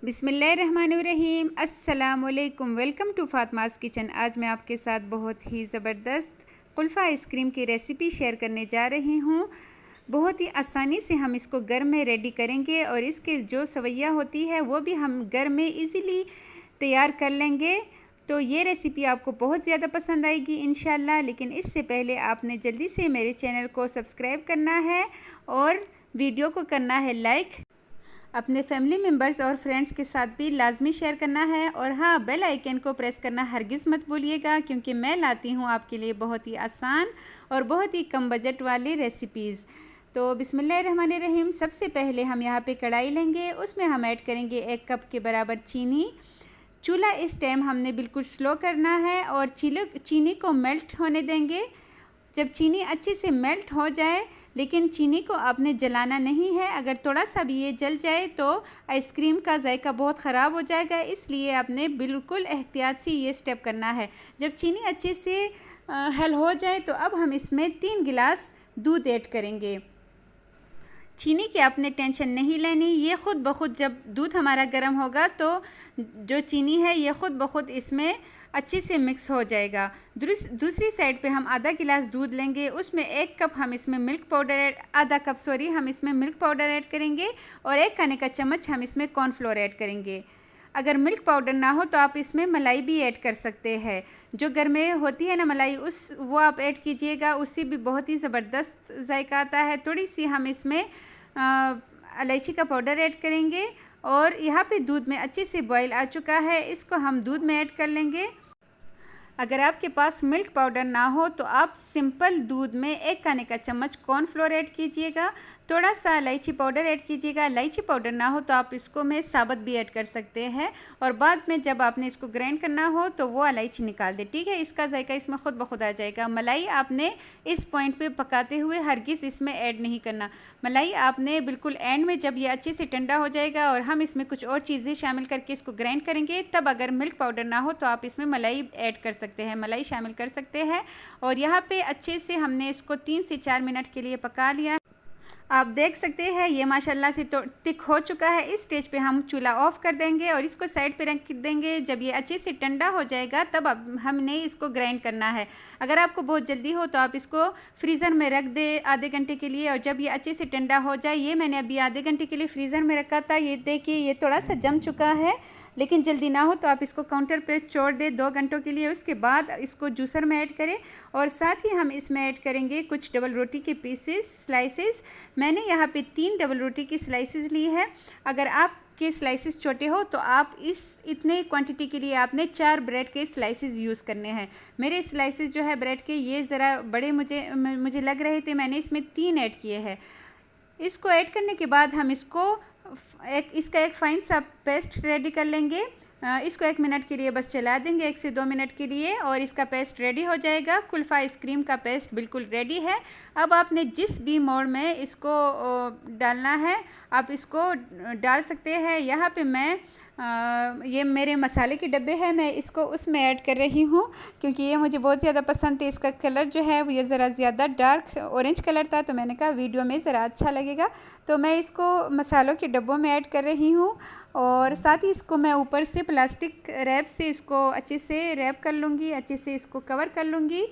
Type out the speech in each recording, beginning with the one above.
बिस्मिल्लाहिर्रहमानिर्रहीम। अस्सलामुअलैकुम। Welcome to Fatima's kitchen. आज मैं आपके साथ बहुत ही ज़बरदस्त कुल्फ़ा आइसक्रीम की रेसिपी शेयर करने जा रही हूँ। बहुत ही आसानी से हम इसको घर में रेडी करेंगे और इसके जो सवैया होती है वो भी हम घर में इजीली तैयार कर लेंगे। तो ये रेसिपी आपको बहुत ज़्यादा पसंद आएगी इंशाल्लाह। लेकिन इससे पहले आपने जल्दी से मेरे चैनल को सब्सक्राइब करना है और वीडियो को करना है लाइक। अपने फैमिली मेम्बर्स और फ्रेंड्स के साथ भी लाजमी शेयर करना है। और हाँ, बेल आइकन को प्रेस करना हरगिज़ मत भूलिएगा, क्योंकि मैं लाती हूँ आपके लिए बहुत ही आसान और बहुत ही कम बजट वाली रेसिपीज़। तो बिस्मिल्लाहिर्रहमानिर्रहीम। सबसे पहले हम यहाँ पे कढ़ाई लेंगे, उसमें हम ऐड करेंगे 1 कप के बराबर चीनी। चूल्हा इस टाइम हमने बिल्कुल स्लो करना है और चीनी को मेल्ट होने देंगे। जब चीनी अच्छे से मेल्ट हो जाए, लेकिन चीनी को आपने जलाना नहीं है। अगर थोड़ा सा भी ये जल जाए तो आइसक्रीम का जायका बहुत ख़राब हो जाएगा, इसलिए आपने बिल्कुल एहतियात से ये स्टेप करना है। जब चीनी अच्छे से हल हो जाए तो अब हम इसमें 3 गिलास दूध ऐड करेंगे। चीनी की आपने टेंशन नहीं लेनी, ये ख़ुद ब खुद जब दूध हमारा गर्म होगा तो जो चीनी है ये ख़ुद ब खुद इसमें अच्छे से मिक्स हो जाएगा। दूसरी साइड पे हम आधा गिलास दूध लेंगे, उसमें 1 कप हम इसमें मिल्क पाउडर आधा कप हम इसमें मिल्क पाउडर ऐड करेंगे और 1 खाने का चम्मच हम इसमें कॉर्नफ्लोर ऐड करेंगे। अगर मिल्क पाउडर ना हो तो आप इसमें मलाई भी ऐड कर सकते हैं। जो घर में होती है ना मलाई, वो आप ऐड कीजिएगा, उससे भी बहुत ही ज़बरदस्त जायका आता है। थोड़ी सी हम इसमें इलायची का पाउडर ऐड करेंगे और यहाँ पे दूध में अच्छे से बॉईल आ चुका है, इसको हम दूध में ऐड कर लेंगे। अगर आपके पास मिल्क पाउडर ना हो तो आप सिंपल दूध में 1 खाने का चम्मच कॉर्नफ्लोर ऐड कीजिएगा, थोड़ा सा इलायची पाउडर ऐड कीजिएगा। इलायची पाउडर ना हो तो आप इसको में साबुत भी ऐड कर सकते हैं और बाद में जब आपने इसको ग्राइंड करना हो तो वो इलायची निकाल दे, ठीक है। इसका जायका इसमें ख़ुद ब खुद आ जाएगा। मलाई आपने इस पॉइंट पे पकाते हुए हरगिज़ इसमें ऐड नहीं करना। मलाई आपने बिल्कुल एंड में, जब ये अच्छे से ठंडा हो जाएगा और हम इसमें कुछ और चीज़ें शामिल करके इसको ग्राइंड करेंगे, तब अगर मिल्क पाउडर ना हो तो आप इसमें मलाई ऐड कर सकते हैं, मलाई शामिल कर सकते हैं। और यहाँ पे अच्छे से हमने इसको 3 से 4 मिनट के लिए पका लिया। आप देख सकते हैं ये माशाल्लाह से तो थिक हो चुका है। इस स्टेज पे हम चूल्हा ऑफ कर देंगे और इसको साइड पे रख देंगे। जब ये अच्छे से ठंडा हो जाएगा तब अब हमने इसको ग्राइंड करना है। अगर आपको बहुत जल्दी हो तो आप इसको फ्रीज़र में रख दे आधे घंटे के लिए, और जब ये अच्छे से ठंडा हो जाए, ये मैंने अभी आधे घंटे के लिए फ्रीज़र में रखा था। ये देखिए ये थोड़ा सा जम चुका है, लेकिन जल्दी ना हो तो आप इसको काउंटर पर छोड़ दें 2 घंटों के लिए। उसके बाद इसको जूसर में ऐड करें और साथ ही हम इसमें ऐड करेंगे कुछ डबल रोटी के पीसेस स्लाइसेस। मैंने यहाँ पे 3 डबल रोटी की स्लाइसेस ली है। अगर आपके स्लाइसेस छोटे हो तो आप इतने क्वांटिटी के लिए आपने 4 ब्रेड के स्लाइसेस यूज़ करने हैं। मेरे स्लाइसेस जो है ब्रेड के ये ज़रा बड़े मुझे लग रहे थे, मैंने इसमें 3 ऐड किए हैं। इसको ऐड करने के बाद हम इसको इसका एक फ़ाइन सा पेस्ट रेडी कर लेंगे। इसको 1 मिनट के लिए बस चला देंगे, 1 से 2 मिनट के लिए, और इसका पेस्ट रेडी हो जाएगा। कुल्फ़ा आइसक्रीम का पेस्ट बिल्कुल रेडी है। अब आपने जिस भी मोल्ड में इसको डालना है आप इसको डाल सकते हैं। यहाँ पे मैं ये मेरे मसाले के डब्बे हैं, मैं इसको उसमें ऐड कर रही हूँ क्योंकि ये मुझे बहुत ज़्यादा पसंद है। इसका कलर जो है वो ये ज़रा ज़्यादा डार्क ऑरेंज कलर था, तो मैंने कहा वीडियो में ज़रा अच्छा लगेगा, तो मैं इसको मसालों के डब्बों में ऐड कर रही हूँ। और साथ ही इसको मैं ऊपर से प्लास्टिक रैप से इसको अच्छे से रैप कर लूँगी, अच्छे से इसको कवर कर लूँगी।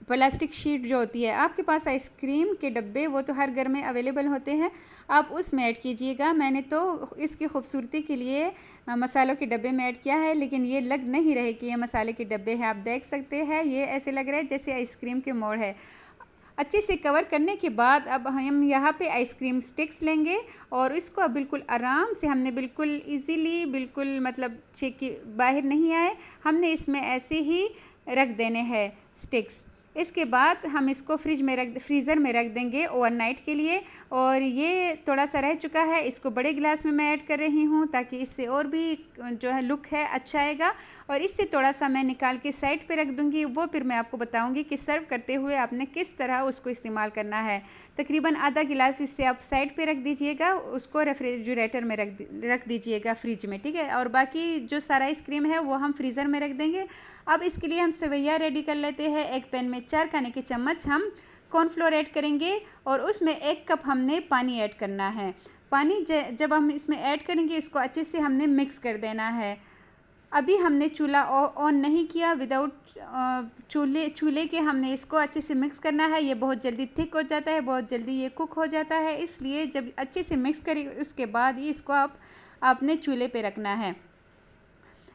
प्लास्टिक शीट जो होती है, आपके पास आइसक्रीम के डब्बे वो तो हर घर में अवेलेबल होते हैं, आप उसमें ऐड कीजिएगा। मैंने तो इसकी खूबसूरती के लिए मसालों के डब्बे में ऐड किया है, लेकिन ये लग नहीं रहे कि ये मसाले के डब्बे हैं। आप देख सकते हैं ये ऐसे लग रहा है जैसे आइसक्रीम के मोड़ है। अच्छे से कवर करने के बाद अब हम यहाँ पे आइसक्रीम स्टिक्स लेंगे और इसको बिल्कुल आराम से, हमने बिल्कुल इजीली, बिल्कुल मतलब छेकी बाहर नहीं आए, हमने इसमें ऐसे ही रख देने हैं स्टिक्स। इसके बाद हम इसको फ्रीज़र में रख देंगे ओवरनाइट के लिए। और ये थोड़ा सा रह चुका है, इसको बड़े गिलास में मैं ऐड कर रही हूँ ताकि इससे और भी जो है लुक है अच्छा आएगा। और इससे थोड़ा सा मैं निकाल के साइड पे रख दूँगी, वो फिर मैं आपको बताऊँगी कि सर्व करते हुए आपने किस तरह उसको इस्तेमाल करना है। तकरीबन आधा गिलास इससे आप साइड पे रख दीजिएगा, उसको रेफ्रिजरेटर में रख दीजिएगा फ्रिज में, ठीक है। और बाकी जो सारा आइसक्रीम है वो हम फ्रीज़र में रख देंगे। अब इसके लिए हम सेवैया रेडी कर लेते हैं। एक पैन में 4 खाने के चम्मच हम कॉर्नफ्लोर ऐड करेंगे और उसमें 1 कप हमने पानी ऐड करना है। पानी जब हम इसमें ऐड करेंगे इसको अच्छे से हमने मिक्स कर देना है। अभी हमने चूल्हा ऑन नहीं किया, विदाउट चूल्हे के हमने इसको अच्छे से मिक्स करना है। ये बहुत जल्दी थिक हो जाता है, बहुत जल्दी ये कुक हो जाता है, इसलिए जब अच्छे से मिक्स करें उसके बाद ही इसको आपने चूल्हे पे रखना है।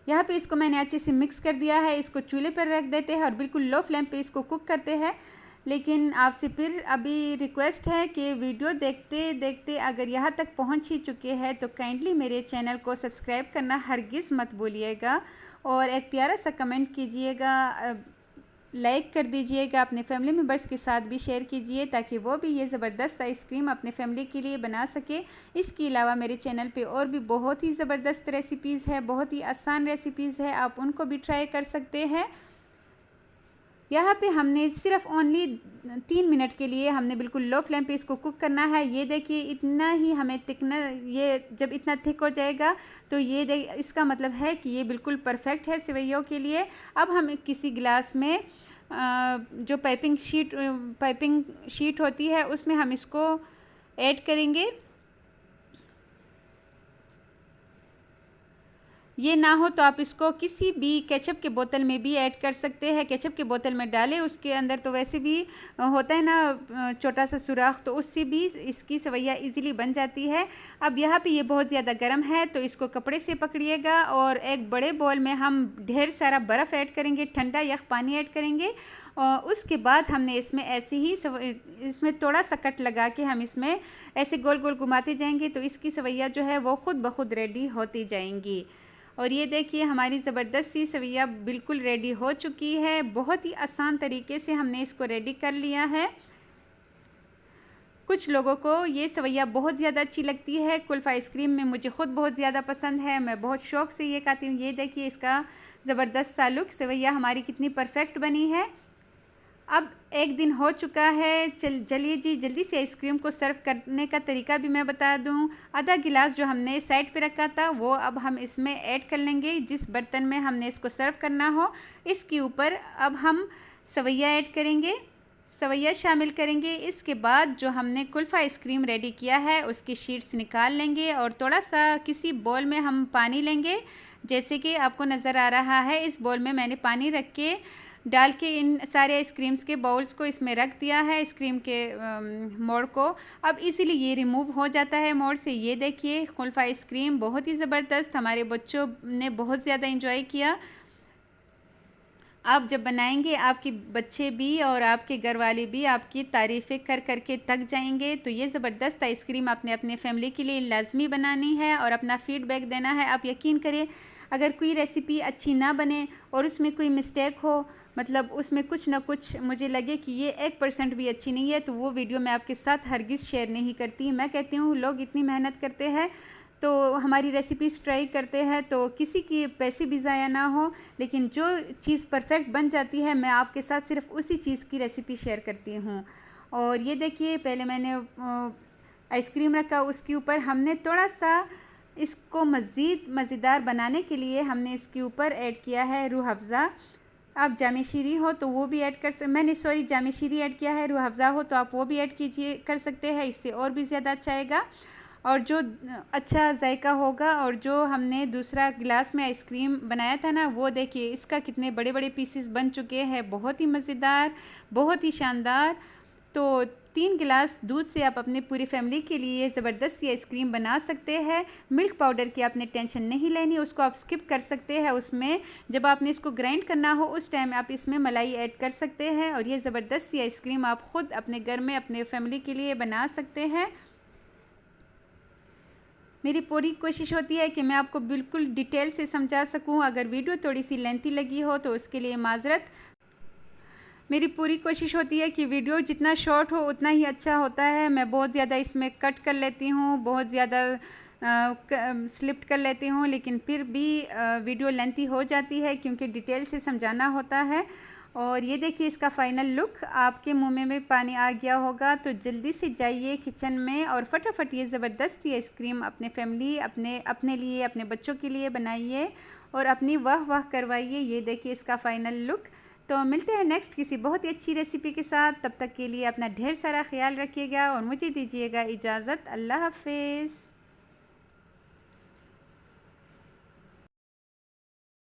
यहाँ पे इसको मैंने अच्छे से मिक्स कर दिया है। इसको चूल्हे पर रख देते हैं और बिल्कुल लो फ्लेम पे इसको कुक करते हैं। लेकिन आपसे फिर अभी रिक्वेस्ट है कि वीडियो देखते देखते अगर यहाँ तक पहुँच ही चुके हैं तो काइंडली मेरे चैनल को सब्सक्राइब करना हरगिज़ मत भूलिएगा और एक प्यारा सा कमेंट कीजिएगा, लाइक कर दीजिएगा, अपने फैमिली मेम्बर्स के साथ भी शेयर कीजिए ताकि वो भी ये ज़बरदस्त आइसक्रीम अपने फैमिली के लिए बना सके। इसके अलावा मेरे चैनल पे और भी बहुत ही ज़बरदस्त रेसिपीज़ है, बहुत ही आसान रेसिपीज़ है, आप उनको भी ट्राई कर सकते हैं। यहाँ पे हमने सिर्फ ओनली 3 मिनट के लिए हमने बिल्कुल लो फ्लेम पे इसको कुक करना है। ये देखिए इतना ही हमें थिकना, ये जब इतना थिक हो जाएगा तो ये इसका मतलब है कि ये बिल्कुल परफेक्ट है सेवइयों के लिए। अब हम किसी गिलास में जो पाइपिंग शीट होती है उसमें हम इसको ऐड करेंगे। ये ना हो तो आप इसको किसी भी केचप के बोतल में भी ऐड कर सकते हैं। केचप के बोतल में डालें, उसके अंदर तो वैसे भी होता है ना छोटा सा सुराख, तो उससे भी इसकी सेवइयाँ इजीली बन जाती है। अब यहाँ पे ये बहुत ज़्यादा गर्म है तो इसको कपड़े से पकड़िएगा और एक बड़े बॉल में हम ढेर सारा बर्फ़ ऐड करेंगे, ठंडा यख पानी ऐड करेंगे और उसके बाद हमने इसमें ऐसे ही इसमें थोड़ा सा कट लगा के हम इसमें ऐसे गोल गोल घुमाते जाएंगे तो इसकी सेवइयाँ जो है वो खुद ब खुद रेडी होती जाएंगी। और ये देखिए हमारी ज़बरदस्त सी सेवइयाँ बिल्कुल रेडी हो चुकी है। बहुत ही आसान तरीके से हमने इसको रेडी कर लिया है। कुछ लोगों को ये सेवइयाँ बहुत ज़्यादा अच्छी लगती है। कुल्फ़ा आइसक्रीम में मुझे ख़ुद बहुत ज़्यादा पसंद है, मैं बहुत शौक़ से ये खाती हूँ। ये देखिए इसका ज़बरदस्त सा लुक, सेवइयाँ हमारी कितनी परफेक्ट बनी है। अब एक दिन हो चुका है, चलिए जी जल्दी से आइसक्रीम को सर्व करने का तरीका भी मैं बता दूं। आधा गिलास जो हमने साइड पे रखा था वो अब हम इसमें ऐड कर लेंगे। जिस बर्तन में हमने इसको सर्व करना हो इसके ऊपर अब हम सेवइयाँ ऐड करेंगे, सेवइयाँ शामिल करेंगे। इसके बाद जो हमने कुल्फ़ा आइसक्रीम रेडी किया है उसकी शीट्स निकाल लेंगे और थोड़ा सा किसी बॉल में हम पानी लेंगे। जैसे कि आपको नज़र आ रहा है इस बॉल में मैंने पानी रख के डाल के इन सारे आइसक्रीम्स के बाउल्स को इसमें रख दिया है, आइसक्रीम के मोड़ को। अब इसीलिए ये रिमूव हो जाता है मोड़ से। ये देखिए कुल्फ़ा आइसक्रीम बहुत ही ज़बरदस्त, हमारे बच्चों ने बहुत ज़्यादा एंजॉय किया। आप जब बनाएंगे आपके बच्चे भी और आपके घर वाले भी आपकी तारीफ़ें कर कर के थक जाएंगे। तो ये ज़बरदस्त आइसक्रीम आपने अपने फैमिली के लिए लाजमी बनानी है और अपना फ़ीडबैक देना है। आप यकीन करें अगर कोई रेसिपी अच्छी ना बने और उसमें कोई मिस्टेक हो, मतलब उसमें कुछ ना कुछ मुझे लगे कि ये 1% भी अच्छी नहीं है, तो वो वीडियो मैं आपके साथ हरगिज़ शेयर नहीं करती। मैं कहती हूँ लोग इतनी मेहनत करते हैं तो हमारी रेसिपीज़ ट्राई करते हैं तो किसी की पैसे भी ज़ाया ना हो, लेकिन जो चीज़ परफेक्ट बन जाती है मैं आपके साथ सिर्फ उसी चीज़ की रेसिपी शेयर करती हूँ। और ये देखिए पहले मैंने आइसक्रीम रखा, उसके ऊपर हमने थोड़ा सा इसको मज़ेदार बनाने के लिए हमने इसके ऊपर ऐड किया है रूह अफ़ज़ा। आप जामे शीरी हो तो वो भी ऐड जामे शीरी ऐड किया है। रूह अफ़ज़ा हो तो आप वो भी ऐड कर सकते हैं, इससे और भी ज़्यादा अच्छा आएगा और जो अच्छा जायका होगा। और जो हमने दूसरा गिलास में आइसक्रीम बनाया था ना, वो देखिए इसका कितने बड़े बड़े पीसेस बन चुके हैं, बहुत ही मज़ेदार, बहुत ही शानदार। तो 3 गिलास दूध से आप अपने पूरी फैमिली के लिए ज़बरदस्त सी आइसक्रीम बना सकते हैं। मिल्क पाउडर की आपने टेंशन नहीं लेनी, उसको आप स्किप कर सकते हैं। उसमें जब आपने इसको ग्राइंड करना हो उस टाइम आप इसमें मलाई ऐड कर सकते हैं और ये ज़बरदस्त सी आइसक्रीम आप ख़ुद अपने घर में अपने फैमिली के लिए बना सकते हैं। मेरी पूरी कोशिश होती है कि मैं आपको बिल्कुल डिटेल से समझा सकूं। अगर वीडियो थोड़ी सी लेंथी लगी हो तो उसके लिए माज़रत। मेरी पूरी कोशिश होती है कि वीडियो जितना शॉर्ट हो उतना ही अच्छा होता है। मैं बहुत ज़्यादा इसमें कट कर लेती हूँ, बहुत ज़्यादा स्लिप्ट कर लेती हूँ, लेकिन फिर भी वीडियो लेंथी हो जाती है क्योंकि डिटेल से समझाना होता है। और ये देखिए इसका फ़ाइनल लुक, आपके मुंह में भी पानी आ गया होगा। तो जल्दी से जाइए किचन में और फटाफट ये ज़बरदस्त सी आइसक्रीम अपने फैमिली, अपने लिए, अपने बच्चों के लिए बनाइए और अपनी वाह वाह करवाइए। ये देखिए इसका फ़ाइनल लुक। तो मिलते हैं नेक्स्ट किसी बहुत ही अच्छी रेसिपी के साथ। तब तक के लिए अपना ढेर सारा ख्याल रखिएगा और मुझे दीजिएगा इजाज़त। अल्लाह हाफिज़।